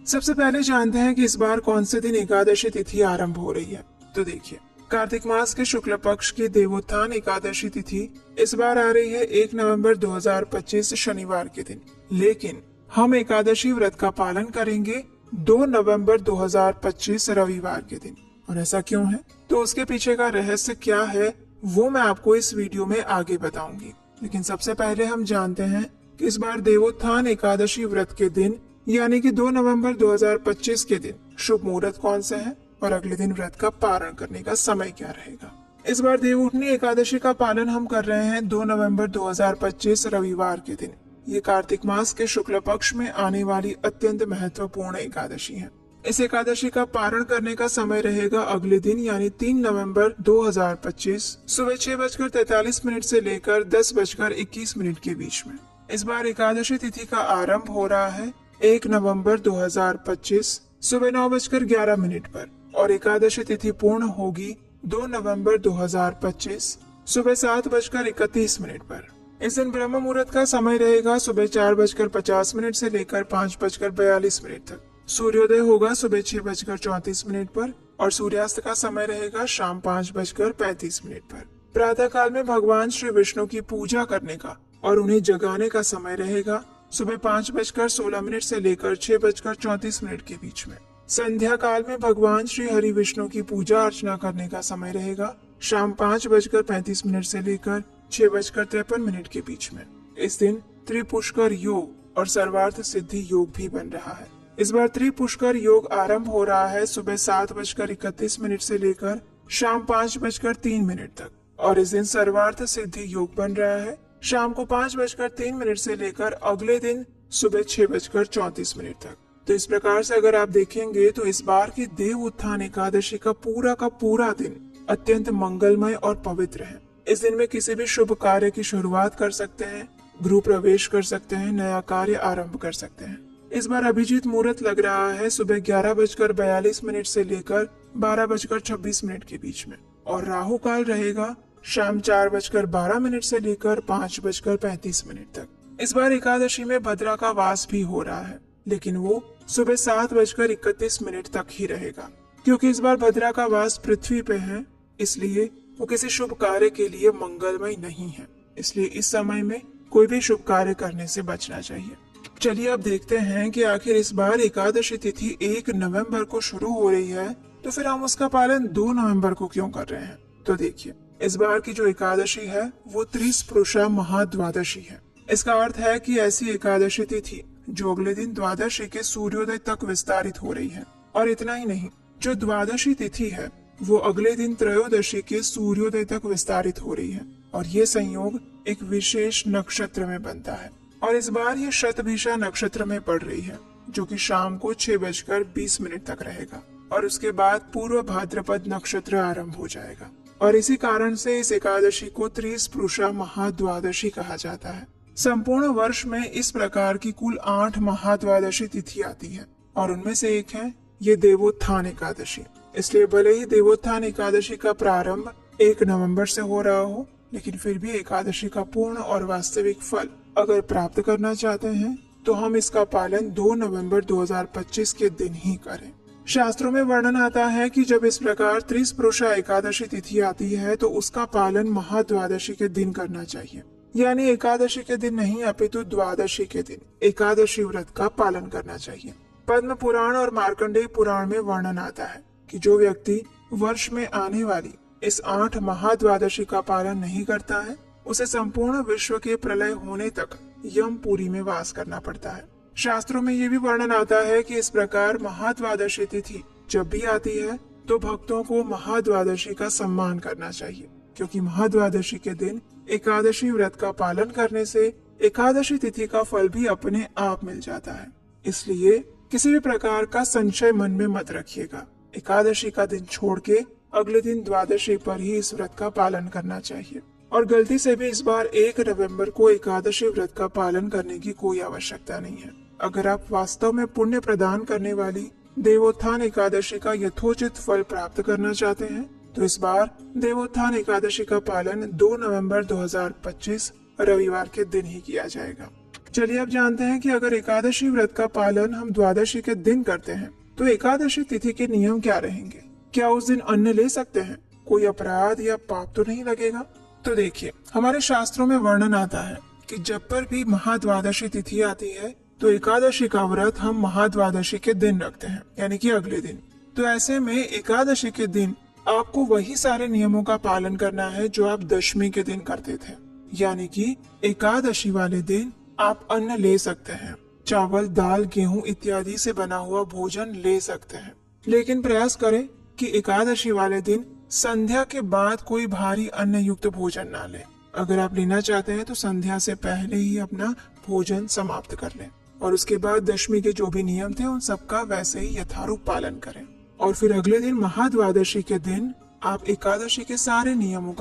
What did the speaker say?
सबसे पहले जानते हैं कि इस बार कौन से दिन एकादशी तिथि आरंभ हो रही है। तो देखिए, कार्तिक मास के शुक्ल पक्ष की देवोत्थान एकादशी तिथि इस बार आ रही है 1 नवंबर 2025 शनिवार के दिन। लेकिन हम एकादशी व्रत का पालन करेंगे 2 नवंबर 2025 रविवार के दिन। और ऐसा क्यों है, तो उसके पीछे का रहस्य क्या है वो मैं आपको इस वीडियो में आगे बताऊंगी। लेकिन सबसे पहले हम जानते हैं कि इस बार देवोत्थान एकादशी व्रत के दिन यानी कि 2 नवंबर 2025 के दिन शुभ मुहूर्त कौन सा है और अगले दिन व्रत का पारण करने का समय क्या रहेगा। इस बार देवउठनी एकादशी का पालन हम कर रहे हैं 2 नवंबर 2025 रविवार के दिन। ये कार्तिक मास के शुक्ल पक्ष में आने वाली अत्यंत महत्वपूर्ण एकादशी है। इस एकादशी का पारण करने का समय रहेगा अगले दिन यानी 3 नवंबर 2025 सुबह 6:43 से लेकर 10:21 के बीच में। इस बार एकादशी तिथि का आरंभ हो रहा है 1 नवंबर 2025 सुबह 9:11 पर और एकादशी तिथि पूर्ण होगी 2 नवंबर 2025 सुबह 7:31 पर। इस दिन ब्रह्म मुहूर्त का समय रहेगा सुबह 4:50 से लेकर 5:42 तक। सूर्योदय होगा सुबह 6:34 पर और सूर्यास्त का समय रहेगा शाम 5:35 पर। प्रातः काल में भगवान श्री विष्णु की पूजा करने का और उन्हें जगाने का समय रहेगा सुबह 5:16 से लेकर 6:34 के बीच में। संध्या काल में भगवान श्री हरि विष्णु की पूजा अर्चना करने का समय रहेगा शाम 5:35 से लेकर 6:53 के बीच में। इस दिन त्रिपुष्कर योग और सर्वार्थ सिद्धि योग भी बन रहा है। इस बार त्रिपुष्कर योग आरंभ हो रहा है सुबह 7:31 से लेकर शाम 5:03 तक और इस दिन सर्वार्थ सिद्धि योग बन रहा है शाम को 5:03 से लेकर अगले दिन सुबह 6:34 तक। तो इस प्रकार से अगर आप देखेंगे तो इस बार की देव उत्थान एकादशी का पूरा दिन अत्यंत मंगलमय और पवित्र है। इस दिन में किसी भी शुभ कार्य की शुरुआत कर सकते हैं, गृह प्रवेश कर सकते हैं, नया कार्य आरंभ कर सकते हैं। इस बार अभिजीत मुहूर्त लग रहा है सुबह 11:42 से लेकर 12:26 के बीच में और राहु काल रहेगा शाम 4:12 से लेकर 5:35 तक। इस बार एकादशी में भद्रा का वास भी हो रहा है, लेकिन वो सुबह 7:31 तक ही रहेगा। क्योंकि इस बार भद्रा का वास पृथ्वी पे है, इसलिए वो किसी शुभ कार्य के लिए मंगलमय नहीं है। इसलिए इस समय में कोई भी शुभ कार्य करने से बचना चाहिए। चलिए अब देखते हैं कि आखिर इस बार एकादशी तिथि 1 नवंबर को शुरू हो रही है, तो फिर हम उसका पालन 2 नवंबर को क्यों कर रहे हैं। तो देखिए, इस बार की जो एकादशी है वो त्रिस्पुरुषा महाद्वादशी है। इसका अर्थ है कि ऐसी एकादशी तिथि जो अगले दिन द्वादशी के सूर्योदय तक विस्तारित हो रही है। और इतना ही नहीं, जो द्वादशी तिथि है वो अगले दिन त्रयोदशी के सूर्योदय तक विस्तारित हो रही है और ये संयोग एक विशेष नक्षत्र में बनता है। और इस बार ये शतभिषा नक्षत्र में पड़ रही है जो कि शाम को 6:20 तक रहेगा और उसके बाद पूर्व भाद्रपद नक्षत्र आरंभ हो जाएगा। और इसी कारण से इस एकादशी को त्रिस्पुरुषा महाद्वादशी कहा जाता है। संपूर्ण वर्ष में इस प्रकार की कुल 8 महाद्वादशी तिथि आती है और उनमें से एक है ये देवोत्थान एकादशी। इसलिए भले ही देवोत्थान एकादशी का प्रारंभ 1 नवंबर से हो रहा हो, लेकिन फिर भी एकादशी का पूर्ण और वास्तविक फल अगर प्राप्त करना चाहते हैं तो हम इसका पालन 2 नवंबर 2025 के दिन ही करें। शास्त्रों में वर्णन आता है कि जब इस प्रकार त्रिस्पुरुषा एकादशी तिथि आती है तो उसका पालन महाद्वादशी के दिन करना चाहिए, यानी एकादशी के दिन नहीं अपितु द्वादशी के दिन एकादशी व्रत का पालन करना चाहिए। पद्म पुराण और मार्कंडेय पुराण में वर्णन आता है कि जो व्यक्ति वर्ष में आने वाली इस 8 महाद्वादशी का पालन नहीं करता है उसे संपूर्ण विश्व के प्रलय होने तक यमपुरी में वास करना पड़ता है। शास्त्रों में ये भी वर्णन आता है कि इस प्रकार महाद्वादशी तिथि जब भी आती है तो भक्तों को महाद्वादशी का सम्मान करना चाहिए, क्योंकि महाद्वादशी के दिन एकादशी व्रत का पालन करने से एकादशी तिथि का फल भी अपने आप मिल जाता है। इसलिए किसी भी प्रकार का संशय मन में मत रखिएगा। एकादशी का दिन छोड़ के अगले दिन द्वादशी पर ही इस व्रत का पालन करना चाहिए। और गलती से भी इस बार 1 नवंबर को एकादशी व्रत का पालन करने की कोई आवश्यकता नहीं है। अगर आप वास्तव में पुण्य प्रदान करने वाली देवोत्थान एकादशी का यथोचित फल प्राप्त करना चाहते हैं तो इस बार देवोत्थान एकादशी का पालन 2 नवंबर 2025 रविवार के दिन ही किया जाएगा। चलिए अब जानते हैं कि अगर एकादशी व्रत का पालन हम द्वादशी के दिन करते हैं तो एकादशी तिथि के नियम क्या रहेंगे। क्या उस दिन अन्न ले सकते हैं, कोई अपराध या पाप तो नहीं लगेगा। तो देखिए, हमारे शास्त्रों में वर्णन आता है कि जब पर भी महाद्वादशी तिथि आती है तो एकादशी का व्रत हम महाद्वादशी के दिन रखते हैं, यानी कि अगले दिन। तो ऐसे में एकादशी के दिन आपको वही सारे नियमों का पालन करना है जो आप दशमी के दिन करते थे, यानी कि एकादशी वाले दिन आप अन्न ले सकते हैं, चावल, दाल, गेहूं इत्यादि से बना हुआ भोजन ले सकते हैं। लेकिन प्रयास करें कि एकादशी वाले दिन संध्या के बाद कोई भारी अन्न युक्त भोजन ना लें। अगर आप लेना चाहते हैं तो संध्या से पहले ही अपना भोजन समाप्त कर लें और उसके बाद दशमी के जो भी नियम थे उन सबका वैसे ही यथारूप पालन करें। और फिर अगले दिन महाद्वादशी के दिन आप एकादशी के सारे नियमों का